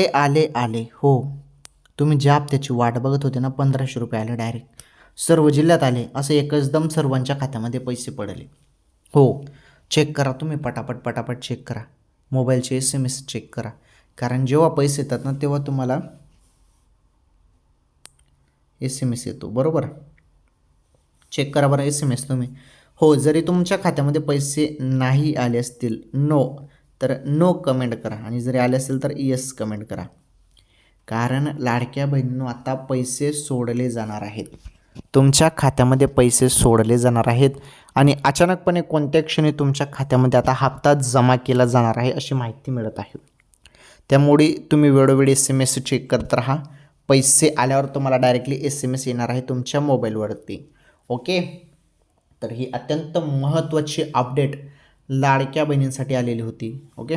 आले आले हो, तुम्ही ज्या हप्त्याची वाट बघत होते ना, 1500 रुपये आले डायरेक्ट सर्व जिल्ह्यात आले. असं एकदम सर्वांच्या खात्यामध्ये पैसे पडले. हो, चेक करा तुम्ही पटापट पटापट चेक करा. मोबाईलचे SMS चेक करा. कारण जेव्हा पैसे येतात ना, तेव्हा तुम्हाला SMS येतो, बरोबर. चेक करा बरं SMS तुम्ही. हो, जरी तुमच्या खात्यामध्ये पैसे नाही आले असतील, नो तर नो कमेंट करा, आणि जरी आले असतील तर येस कमेंट करा. कारण लाडक्या बहिणींनो, आता पैसे सोडले जाणार आहेत. तुमच्या खात्यामध्ये पैसे सोडले जाणार आहेत, आणि अचानकपणे कोणत्या क्षणी तुमच्या खात्यामध्ये आता हप्ता जमा केला जाणार आहे अशी माहिती मिळत आहे. त्यामुळे तुम्ही वेळोवेळी SMS चेक करत राहा. पैसे आल्यावर तुम्हाला डायरेक्टली SMS येणार आहे तुमच्या मोबाईलवरती. ओके, तर ही अत्यंत महत्त्वाची अपडेट लाडक्या बहिणींसाठी आलेली होती. ओके.